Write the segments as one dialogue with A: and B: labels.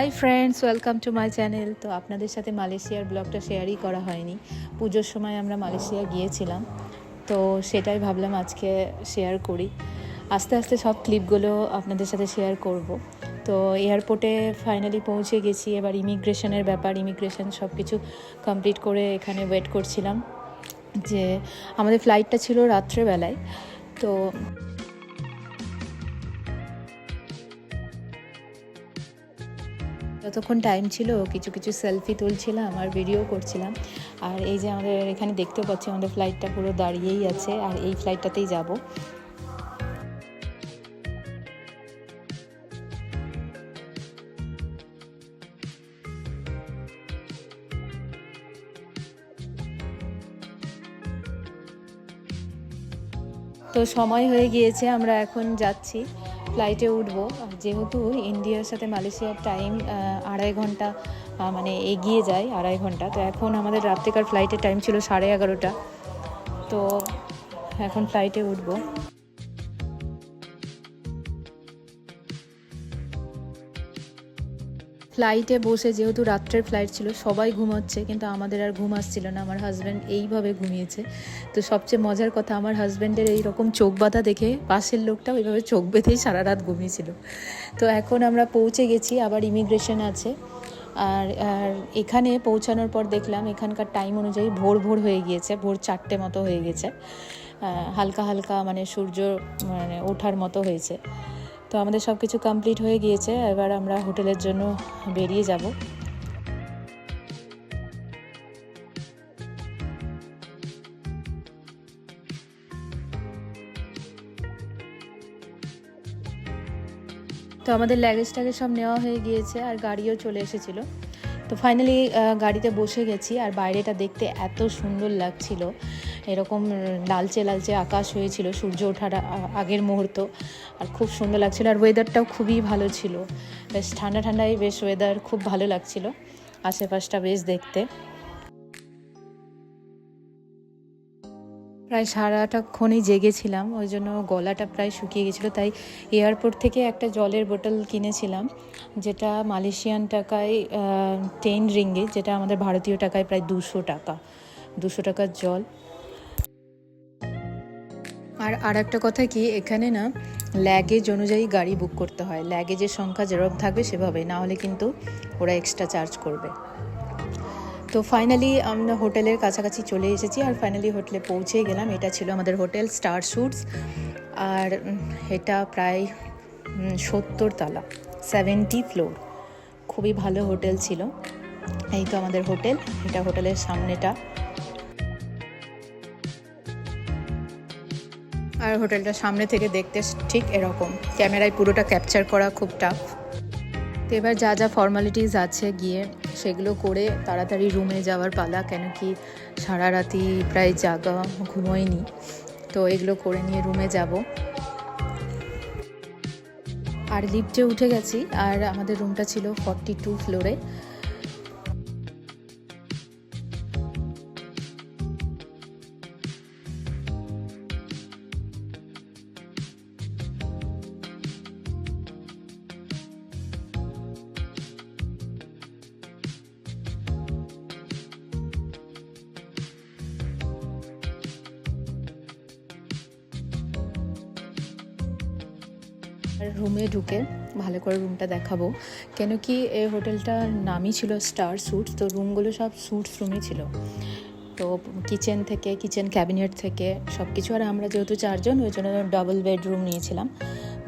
A: Hi friends, welcome to my channel. তো আপনাদের সাথে মালয়েশিয়ার ব্লগটা শেয়ারই করা হয়নি। পুজোর সময় আমরা মালয়েশিয়া গিয়েছিলাম, তো সেটাই ভাবলাম আজকে শেয়ার করি। আস্তে আস্তে সব ক্লিপগুলো আপনাদের সাথে শেয়ার করব। তো এয়ারপোর্টে ফাইনালি পৌঁছে গেছি। এবার ইমিগ্রেশনের ব্যাপার, ইমিগ্রেশন সব কিছু কমপ্লিট করে এখানে ওয়েট করছিলাম। যে আমাদের ফ্লাইটটা ছিল রাত্রেবেলায়, তো যতক্ষণ টাইম ছিল কিছু কিছু সেলফি তুলছিলাম আর ভিডিও করছিলাম। আর এই যে আমাদের এখানে দেখতে পাচ্ছি আমাদের ফ্লাইটটা পুরো দাঁড়িয়েই আছে, আর এই ফ্লাইটটাতেই যাব। তো সময় হয়ে গিয়েছে, আমরা এখন যাচ্ছি, ফ্লাইটে উঠবো। যেহেতু ইন্ডিয়ার সাথে মালয়েশিয়ার টাইম 2.5 ঘন্টা মানে এগিয়ে যায় 2.5 ঘন্টা। তো এখন আমাদের রাত্রিকার ফ্লাইটের টাইম ছিল 11:30। তো এখন ফ্লাইটে উঠবো। ফ্লাইটে বসে, যেহেতু রাত্রের ফ্লাইট ছিল, সবাই ঘুমাচ্ছে, কিন্তু আমাদের আর ঘুম আসছিল না। আমার হাজব্যান্ড এইভাবে ঘুমিয়েছে। তো সবচেয়ে মজার কথা, আমার হাজব্যান্ডের এইরকম চোখ বাঁধা দেখে পাশের লোকটাও এইভাবে চোখ বেঁধেই সারা রাত ঘুমিয়েছিল। তো এখন আমরা পৌঁছে গেছি, আবার ইমিগ্রেশন আছে। আর আর এখানে পৌঁছানোর পর দেখলাম এখানকার টাইম অনুযায়ী ভোর ভোর হয়ে গিয়েছে, ভোর 4টে মতো হয়ে গেছে। হালকা হালকা মানে সূর্য মানে ওঠার মতো হয়েছে। তো আমাদের সব কিছু কমপ্লিট হয়ে গিয়েছে, এবার আমরা হোটেলের জন্য বেরিয়ে যাব। তো আমাদের লাগেজটাকে সব নেওয়া হয়ে গিয়েছে, আর গাড়িও চলে এসেছিলো। তো ফাইনালি গাড়িতে বসে গেছি, আর বাইরেটা দেখতে এত সুন্দর লাগছিল। এরকম লালচে লালচে আকাশ হয়েছিল সূর্য ওঠার আগের মুহূর্ত, আর খুব সুন্দর লাগছিল। আর ওয়েদারটাও খুবই ভালো ছিল, বেশ ঠান্ডা ঠান্ডাই বেশ ওয়েদার, খুব ভালো লাগছিল আশেপাশটা বেশ দেখতে। প্রায় সারাটাক্ষণই জেগেছিলাম, ওই জন্য গলাটা প্রায় শুকিয়ে গেছিলো। তাই এয়ারপোর্ট থেকে একটা জলের বোতল কিনেছিলাম, যেটা মালয়েশিয়ান টাকায় 10 রিঙ্গিত, যেটা আমাদের ভারতীয় টাকায় প্রায় 200 টাকা। 200 টাকার জল। আর একটা কথা কি, এখানে না ল্যাগেজ অনুযায়ী গাড়ি বুক করতে হয়। ল্যাগেজের সংখ্যা যেরকম থাকবে সেভাবে, না হলে কিন্তু ওরা এক্সট্রা চার্জ করবে। তো ফাইনালি আমরা হোটেলের কাছাকাছি চলে এসেছি, আর ফাইনালি হোটেলে পৌঁছে গেলাম। এটা ছিল আমাদের হোটেল স্টার স্যুটস, আর এটা প্রায় 70 তলা, 70 ফ্লোর। খুবই ভালো হোটেল ছিল। এই তো আমাদের হোটেল, এটা হোটেলের সামনেটা। আর হোটেলটা সামনে থেকে দেখতে ঠিক এরকম, ক্যামেরায় পুরোটা ক্যাপচার করা খুব টাফ। তো এবার যা যা ফর্মালিটিস আছে গিয়ে সেগুলো করে তাড়াতাড়ি রুমে যাওয়ার পালা, কেন কি সারা রাতি প্রায় জাগা, ঘুমোয়নি। তো এগুলো করে নিয়ে রুমে যাব। আর লিফটে উঠে গেছি, আর আমাদের রুমটা ছিল 42 ফ্লোরে। আর রুমে ঢুকে ভালো করে রুমটা দেখাবো, কেন কি এই হোটেলটার নামই ছিল স্টার স্যুটস। তো রুমগুলো সব স্যুটস রুমই ছিল। তো কিচেন থেকে, কিচেন ক্যাবিনেট থেকে সব কিছু। আর আমরা যেহেতু 4 জন, ওই জন্য ডাবল বেডরুম নিয়েছিলাম।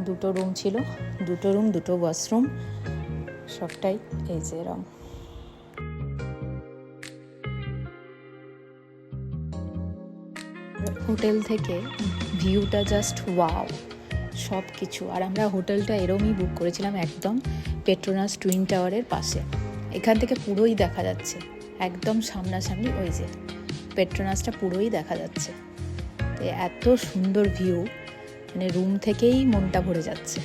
A: 2টো রুম ছিল, 2টো রুম, 2টো ওয়াশরুম, সবটাই এই যে এরম। হোটেল থেকে ভিউটা জাস্ট ওয়াও, সব কিছু। আর আমরা হোটেলটা এরমই বুক করেছিলাম, একদম পেট্রোনাস টুইন টাওয়ারের পাশে। এখান থেকে পুরোই দেখা যাচ্ছে, একদম সামনাসামনি ওই যে পেট্রোনাসটা পুরোই দেখা যাচ্ছে। তো এত সুন্দর ভিউ, মানে রুম থেকেই মনটা ভরে যাচ্ছে।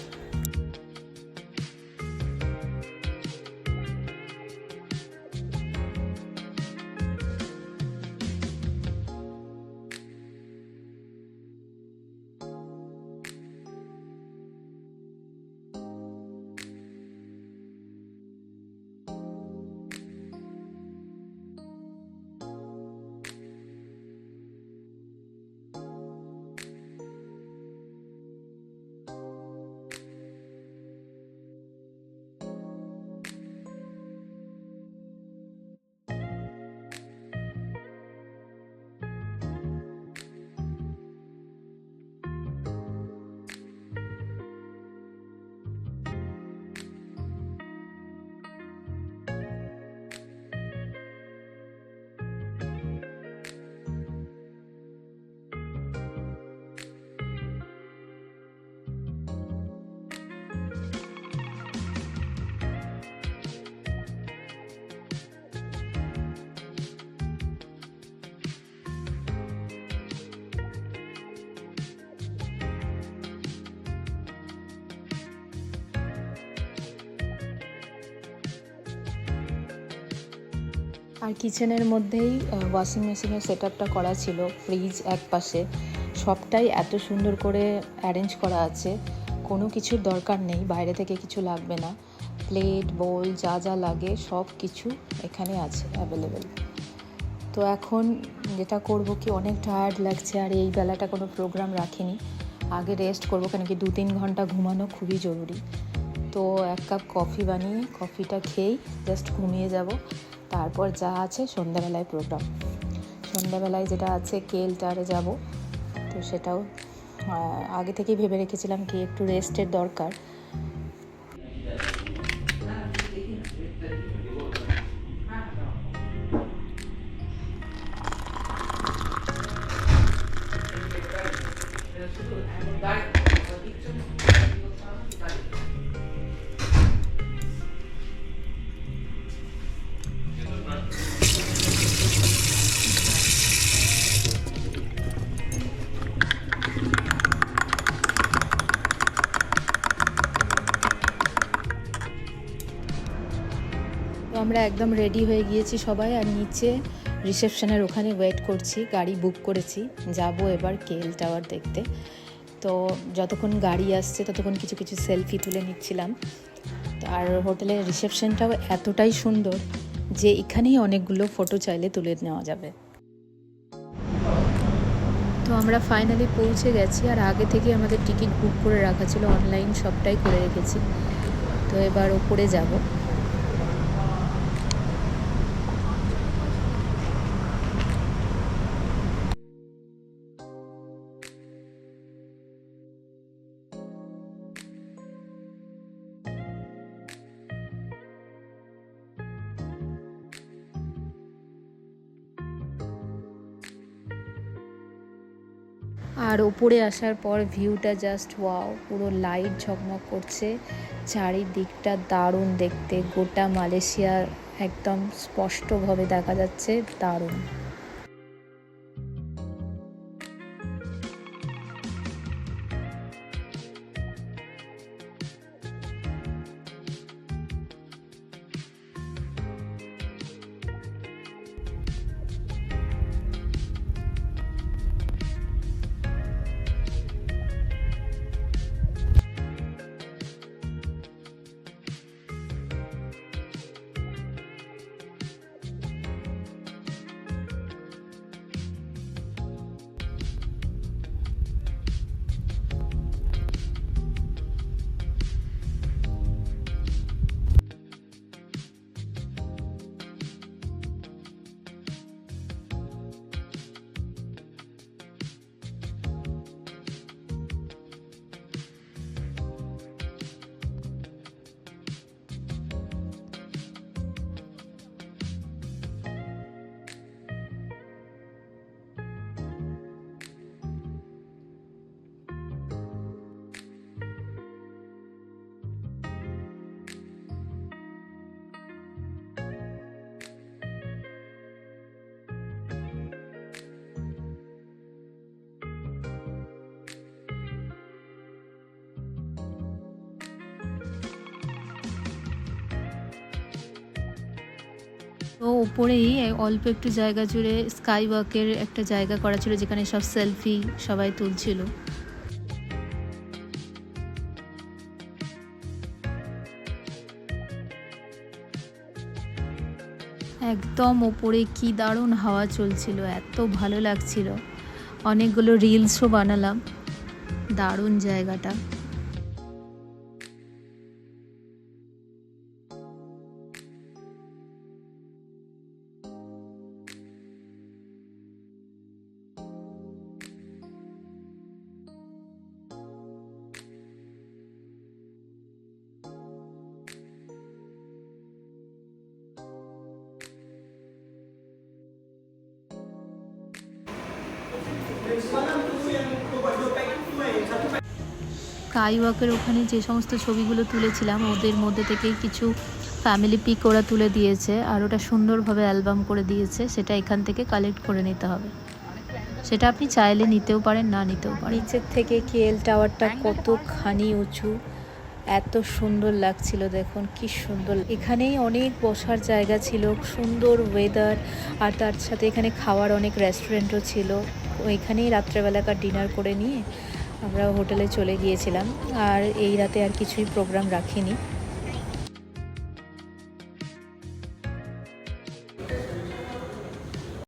A: আর কিচেনের মধ্যেই ওয়াশিং মেশিনের সেট আপটা করা ছিল, ফ্রিজ এক পাশে, সবটাই এত সুন্দর করে অ্যারেঞ্জ করা আছে, কোনো কিছুর দরকার নেই, বাইরে থেকে কিছু লাগবে না। প্লেট বোল যা যা লাগে সব কিছু এখানে আছে অ্যাভেলেবেল। তো এখন যেটা করব কি, অনেক টায়ার্ড লাগছে আর এই বেলাটা কোনো প্রোগ্রাম রাখিনি, আগে রেস্ট করবো, কেন কি 2-3 ঘন্টা ঘুমানো খুবই জরুরি। তো 1 কাপ কফি বানিয়ে কফিটা খেয়েই জাস্ট ঘুমিয়ে যাব। তারপর যা আছে সন্ধ্যাবেলায় প্রোগ্রাম, সন্ধ্যাবেলায় যেটা আছে কেএলটারে যাব। তো সেটাও আগে থেকেই ভেবে রেখেছিলাম কি একটু রেস্টের দরকার। তো আমরা একদম রেডি হয়ে গিয়েছি সবাই, আর নিচে রিসেপশনের ওখানে ওয়েট করছি, গাড়ি বুক করেছি, যাব এবার কেএল টাওয়ার দেখতে। তো যতক্ষণ গাড়ি আসছে ততক্ষণ কিছু কিছু সেলফি তুলে নিচ্ছিলাম। আর হোটেলের রিসেপশনটাও এতটাই সুন্দর যে এখানেই অনেকগুলো ফটো চাইলে তুলে নেওয়া যাবে। তো আমরা ফাইনালি পৌঁছে গেছি, আর আগে থেকে আমাদের টিকিট বুক করে রাখা ছিল, অনলাইন সবটাই করে রেখেছি। তো এবার ওপরে যাব। আর ওপরে আসার পর ভিউটা জাস্ট ওয়াও, পুরো লাইট ঝকমক করছে, চারিদিকটা দারুণ দেখতে, গোটা মালয়েশিয়া একদম স্পষ্টভাবে দেখা যাচ্ছে, দারুণ। তো উপরেই অল্প একটু জায়গা জুড়ে স্কাই ওয়াকের একটা জায়গা করা ছিল, যেখানে সব সেলফি সবাই তুলছিল। একদম ওপরে কি দারুণ হাওয়া চলছিল, এত ভালো লাগছিল, অনেকগুলো রিলসও বানালাম, দারুণ জায়গাটা। স্কাই ওয়াকের ওখানে যে সমস্ত ছবিগুলো তুলেছিলাম, ওদের মধ্যে থেকেই কিছু ফ্যামিলি পিক ওরা তুলে দিয়েছে, আর ওটা সুন্দরভাবে অ্যালবাম করে দিয়েছে, সেটা এখান থেকে কালেক্ট করে নিতে হবে। সেটা আপনি চাইলে নিতেও পারেন, না নিতেও পারেন। নিচের থেকে কেএল টাওয়ারটা কতখানি উঁচু, এত সুন্দর লাগছিল, দেখুন কি সুন্দর। এখানেই অনেক বসার জায়গা ছিল, সুন্দর ওয়েদার, আর তার সাথে এখানে খাওয়ার অনেক রেস্টুরেন্টও ছিল। ওইখানেই রাত্রেবেলাকার ডিনার করে নিয়ে আমরা হোটেলে চলে গিয়েছিলাম। আর এই রাতে আর কিছুই প্রোগ্রাম রাখিনি।